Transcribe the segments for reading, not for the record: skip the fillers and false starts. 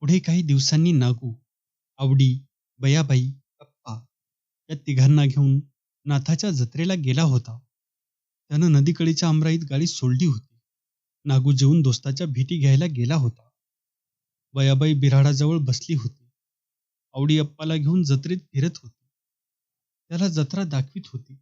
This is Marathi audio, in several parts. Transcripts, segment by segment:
पुढे काही दिवसांनी नागू, आवडी, बयाबाई, अप्पा या तिघांना घेऊन नाथाच्या जत्रेला गेला होता. त्यानं नदीकडेच्या आमराईत गाडी सोडली होती. नागू जेवून दोस्ताच्या भेटी घ्यायला गेला होता. बयाबाई बिऱ्हाडाजवळ बसली होती. आवडी अप्पाला घेऊन जत्रेत फिरत होती. त्याला जत्रा दाखवीत होती.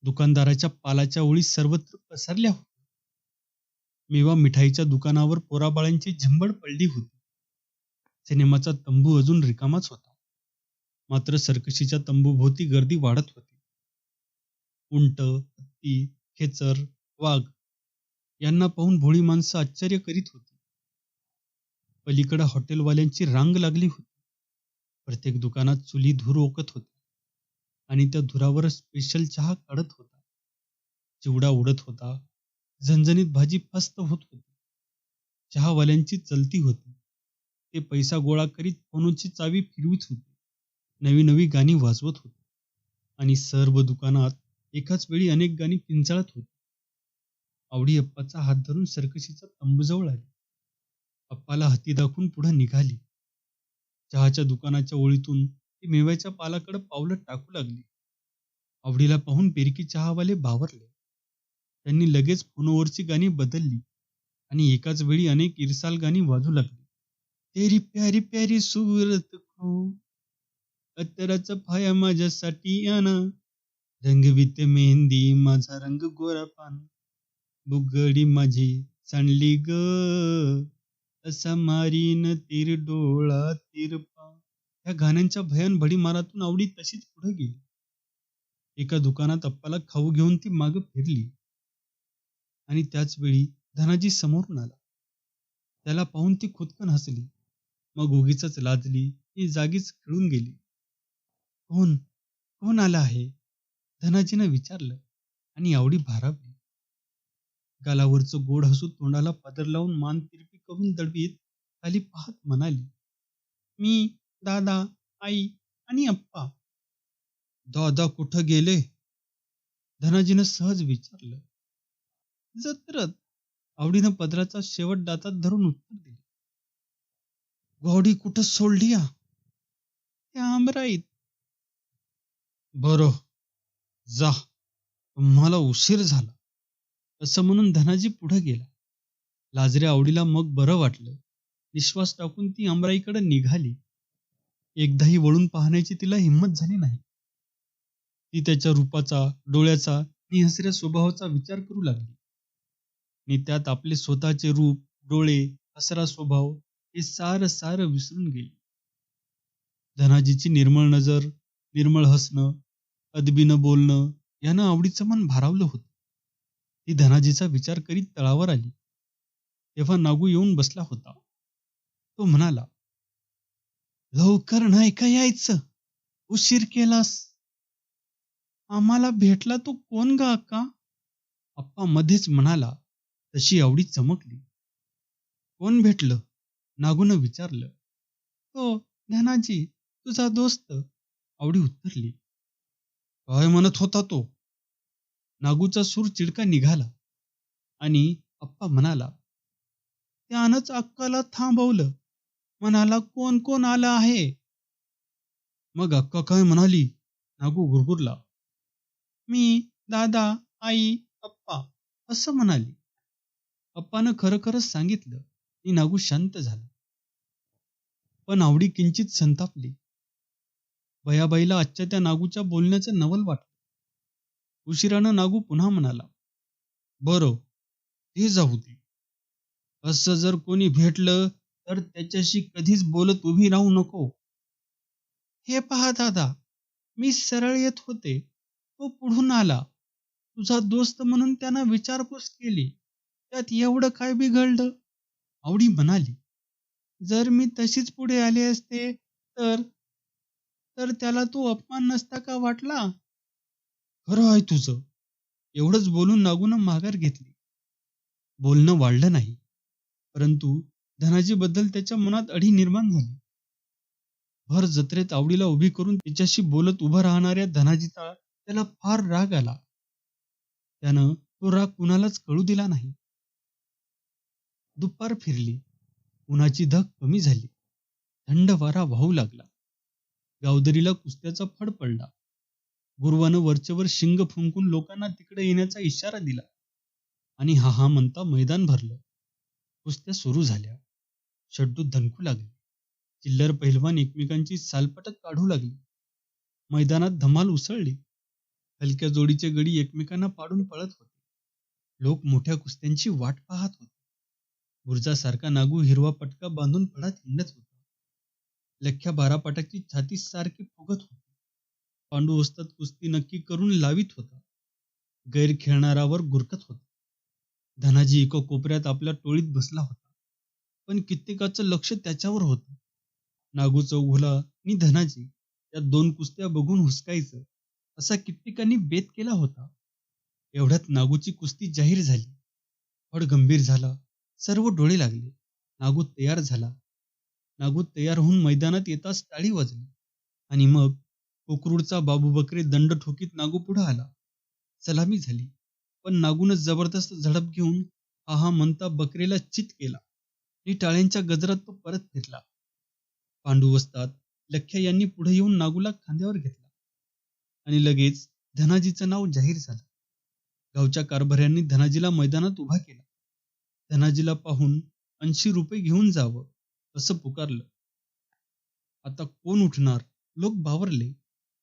दुकानदाराच्या पालाच्या ओळी सर्वत्र पसरल्या होत्या. मेवा मिठाईच्या दुकानावर पोराबाळांची झिंबड पडली होती. सिनेमाचा तंबू अजून रिकामाच होता. मात्र सर्कशीच्या तंबूभोवती गर्दी वाढत होती. उंट, हत्ती, खेचर, वाघ यांना पाहून भोळी माणसं आश्चर्य करीत होती. पलीकडे हॉटेलवाल्यांची रांग लागली होती. प्रत्येक दुकानात चुली धूर ओकत होती आणि त्या धुरावर स्पेशल चहा काढत होता. चिवडा उडत होता. झणझणीत भाजी फस्त होत होती. चहावाल्यांची चलती होती. ते पैसा गोळा करीत फोनची चावी फिरवीत होते. नवी नवी गाणी वाजवत होते आणि सर्व दुकानात एकाच वेळी अनेक गाणी पिंचाळत होती. आवडी अप्पाचा हात धरून सर्कशीच्या तंबूजवळ आली. अप्पाला हाती दाखवून पुढे निघाली. चहाच्या दुकानाच्या ओळीतून ती मेव्याच्या पालाकडे पावलं टाकू लागली. आवडीला पाहून पेरकी चहावाले बावरले. त्यांनी लगेच फोनवरची गाणी बदलली आणि एकाच वेळी अनेक इरसाल गाणी वाजू लागली. तेरी प्यारी प्यारी सूरत को, अत्तराचा फाया माझ्यासाठी आना, रंगवीत मेहंदी माझा रंग गोरा पान, बुगडी माझी सांडली ग, असा मारीन तीर डोळा तिरपा. या गाण्यांच्या भयान भडीमारातून आवडी तशीच पुढे गेली. एका दुकानात अप्पाला खाऊ घेऊन ती मागे फिरली आणि त्याच वेळी धनाजी समोरून आला. त्याला पाहून ती खुदकन हसली. मग उगीचच लाजली. ती जागीच खिळून गेली. कोण कोण आला आहे? धनाजीनं विचारलं आणि आवडी भारावली. गालावरचं गोड हसू तोंडाला पदर लावून मान तिरपी करून दडवीत खाली पाहत म्हणाली, मी, दादा, आई आणि अप्पा. दादा कुठं गेले? धनाजीनं सहज विचारलं. जत्रत. आवडीनं पदराचा शेवट दातात धरून उत्तर दिले. गाडी कुठं सोडली? त्या आमराईत. बरं, जा, तुम्हाला उशीर झाला, असं म्हणून धनाजी पुढे गेला. लाजऱ्या आवडीला मग बरं वाटलं. निश्वास टाकून ती आमराईकडे निघाली. एकदाही वळून पाहण्याची तिला हिंमत झाली नाही. ती त्याच्या रूपाचा, डोळ्याचा आणि हसऱ्या स्वभावाचा विचार करू लागली आणि त्यात आपले स्वतःचे रूप, डोळे, हसरा स्वभाव हे सारं विसरून गेली. धनाजीची निर्मळ नजर, निर्मळ हसणं, अदबीनं बोलणं यानं आवडीचं मन भारावलं होतं. ती धनाजीचा विचार करीत तळावर आली. तेव्हा नागू येऊन बसला होता. तो म्हणाला, लवकर नाही का यायचं? उशीर केलास. आम्हाला भेटला तो कोण ग अक्का? अप्पा मध्येच म्हणाला. तशी आवडी चमकली. कोण भेटलं? नागूनं विचारलं. तो धनाजी, तुझा दोस्त. आवडी उत्तरली. काय म्हणत होता तो? नागूचा सूर चिडका निघाला आणि अप्पा म्हणाला, त्यानंच अक्काला थांबवलं. म्हणाला कोण कोण आलं आहे? मग अक्का काय म्हणाली? नागू गुरगुरला. मी, दादा, आई, अप्पा असं म्हणाली. अप्पानं खरंच सांगितलं आणि नागू शांत झाला. पण आवडी किंचित संतापली. बयाबाईला आजच्या त्या नागूच्या बोलण्याचं नवल वाटलं. उशिरानं नागू पुन्हा म्हणाला, बरं, ते जाऊ दे. असं जर कोणी भेटलं तर त्याच्याशी कधीच बोलत उभी राहू नको. हे पहा दादा, मी सरळ येत होते. तो पुढून आला. तुझा दोस्त म्हणून त्यानं विचारपूस केली. त्यात एवढं काय बिघडलं? आवडी म्हणाली. जर मी तशीच पुढे आले असते तर तर त्याला तो अपमान नसता का वाटला? खरं आहे तुझं. एवढंच बोलून नागूनं माघार घेतली. बोलणं वाढलं नाही, परंतु धनाजीबद्दल त्याच्या मनात अढी निर्माण झाली. भर जत्रेत आवडीला उभी करून तिच्याशी बोलत उभं राहणाऱ्या धनाजीचा त्याला फार राग आला. त्यानं तो राग कुणालाच कळू दिला नाही. दुपार फिरली. उन्हाची धग कमी झाली. थंड वारा वाहू लागला. गावदरीला कुस्त्याचा फड पडला. गुरुवानं वरचेवर शिंग फुंकून लोकांना तिकडे येण्याचा इशारा दिला आणि हा हा म्हणता मैदान भरलं. कुस्त्या सुरू झाल्या. शड्डू धनकू लागले. चिल्लर पहिलवान एकमेकांची सालपटक काढू लागली. मैदानात धमाल उसळली. हलक्या जोडीचे गडी एकमेकांना पाडून पळत होते. लोक मोठ्या कुस्त्यांची वाट पाहत होते. बुरजासारखा नागू हिरवा पटका बांधून पळत हिंडत होता. लख्या बारापाटाची छाती सारखी फुगत होती. पांडू वस्ताद कुस्ती नक्की करून लावित होता. गैर खेळणारावर गुरकत होता. धनाजी एका कोपऱ्यात आपल्या टोळीत बसला होता. पण कित्येकाचं लक्ष त्याच्यावर होतं. नागू चौघुला आणि धनाजी या दोन कुस्त्या बघून हुसकायचं असा कित्येकांनी बेत केला होता. एवढ्यात नागूची कुस्ती जाहीर झाली. फड गंभीर झाला. सर्व डोळे लागले. नागू तयार झाला. नागू तयार होऊन मैदानात येताच टाळी वाजली आणि मग कोकरूडचा बाबू बकरे दंड ठोकीत नागू पुढे आला. सलामी झाली. पण नागून जबरदस्त झडप घेऊन हा हा म्हणता बकरेला चित केला आणि टाळ्यांच्या गजरात तो परत फिरला. पांडू वस्ताद लख्या यांनी पुढे येऊन नागूला खांद्यावर घेतला आणि लगेच धनाजीचं नाव जाहीर झालं. गावच्या कारभाऱ्यांनी धनाजीला मैदानात उभा केला. धनाजीला पाहून 80 रुपये घेऊन जावं असं पुकारलं. आता कोण उठणार? लोक बावरले.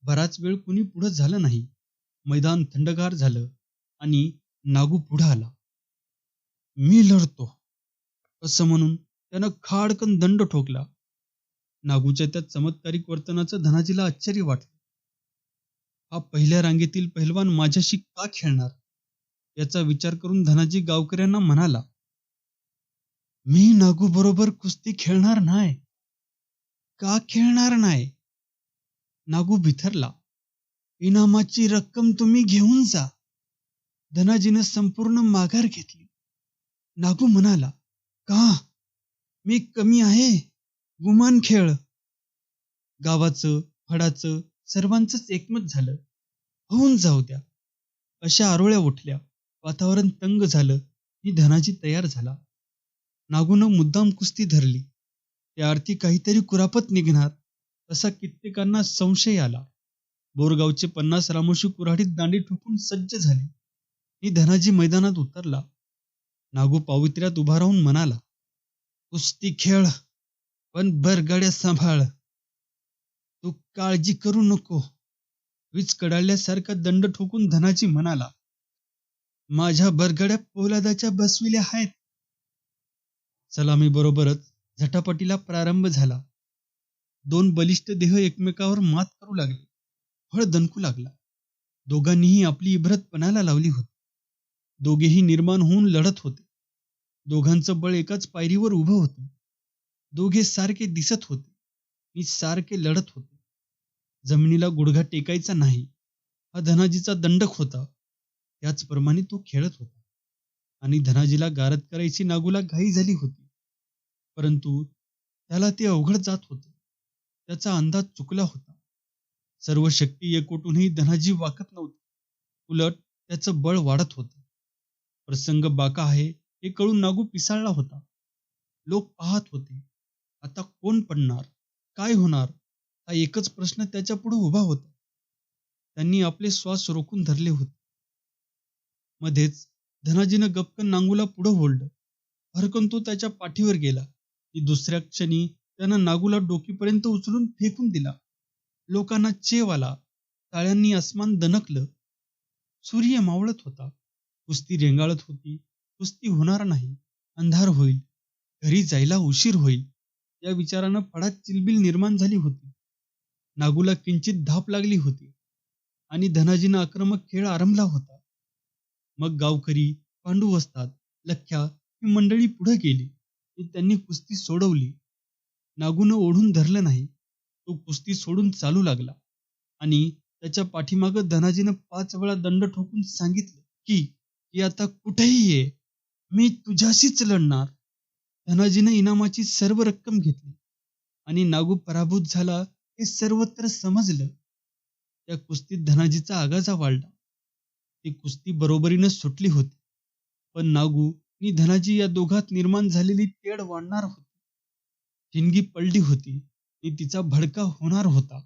बराच वेळ कुणी पुढं झालं नाही. मैदान थंडगार झालं आणि नागू पुढं आला. मी लढतो असं म्हणून त्यानं खाडकन दंड ठोकला. नागूच्या त्या चमत्कारिक वर्तनाचं धनाजीला आश्चर्य वाटलं. हा पहिल्या रांगेतील पहिलवान माझ्याशी का खेळणार याचा विचार करून धनाजी गावकऱ्यांना म्हणाला, मी नागू बरोबर कुस्ती खेळणार नाही. का खेळणार नाही? नागू बिथरला. इनामाची रक्कम तुम्ही घेऊन जा. धनाजीनं संपूर्ण माघार घेतली. नागू म्हणाला, का? मी कमी आहे? गुमान खेळ. गावाचं फडाचं सर्वांचंच एकमत झालं. होऊन जाऊ द्या. अशा आरोळ्या उठल्या. वातावरण तंग झालं आणि धनाजी तयार झाला. नागूनं मुद्दाम कुस्ती धरली. त्या अर्थी काहीतरी कुरापत निघणार असा कित्येकांना संशय आला. बोरगावचे 50 रामोशी कुऱ्हाडीत दांडी ठोकून सज्ज झाले आणि धनाजी मैदानात उतरला. नागू पावित्र्यात उभा राहून म्हणाला, कुस्ती खेळ पण बरगड्या सांभाळ. तू काळजी करू नको. वीज कडाळल्यासारखा दंड ठोकून धनाजी म्हणाला, माझ्या बरगड्या पोलादाच्या बसविल्या आहेत. सलामी बरोबरच झटापटीला प्रारंभ झाला. दोन बलिष्ठ देह एकमेकावर मात करू लागले. फळ दणकू लागला. दोघांनीही आपली इब्रत पणाला लावली होती. दोघेही निर्माण होऊन लढत होते. दोघांचं बळ एकाच पायरीवर उभं होतं. दोघे सारखे दिसत होते आणि सारखे लढत होते. जमिनीला गुडघा टेकायचा नाही हा धनाजीचा दंडक होता. त्याचप्रमाणे तो खेळत होता आणि धनाजीला गारद करायची नागूला घाई झाली होती. परंतु त्याला ते अवघड जात होतं. त्याचा अंदाज चुकला होता. सर्व शक्ती एकवटूनही धनाजी वाकत नव्हते. उलट त्याचं बळ वाढत होतं. प्रसंग बाका आहे हे कळून नागू पिसाळला होता. लोक पाहत होते. आता कोण पडणार? काय होणार? हा एकच प्रश्न त्याच्या पुढे उभा होता. त्यांनी आपले श्वास रोखून धरले होते. मध्येच धनाजीनं गपकन नागूला पुढे ओढलं. हरकन तो त्याच्या पाठीवर गेला की दुसऱ्या क्षणी त्यानं नागूला डोकीपर्यंत उचलून फेकून दिला. लोकांना चेव आला. टाळ्यांनी आसमान दणकलं. सूर्य मावळत होता. कुस्ती रेंगाळत होती. कुस्ती होणार नाही. अंधार होईल. घरी जायला उशीर होईल या विचारानं फडात चिलबिल निर्माण झाली होती. नागूला किंचित धाप लागली होती आणि धनाजीनं आक्रमक खेळ आरंभला होता. मग गावकरी, पांडू वस्ताद, लख्या ही मंडळी पुढे गेली. त्यांनी कुस्ती सोडवली. नागूनं ओढून धरलं नाही. तो कुस्ती सोडून चालू लागला आणि त्याच्या पाठीमागं धनाजीनं 5 वेळा दंड ठोकून सांगितलं की आता कुठेही ये, मी तुझ्याशीच लढणार. धनाजीनं इनामाची सर्व रक्कम घेतली आणि नागू पराभूत झाला हे सर्वत्र समजलं. त्या कुस्तीत धनाजीचा आगाजा वाढला. ती कुस्ती बरोबरीनं सुटली होती. पण नागू आणि धनाजी या दोघात निर्माण झालेली तेढ वाढणार होती. ठिणगी पडली होती. ती तिचा भडका होणार होता.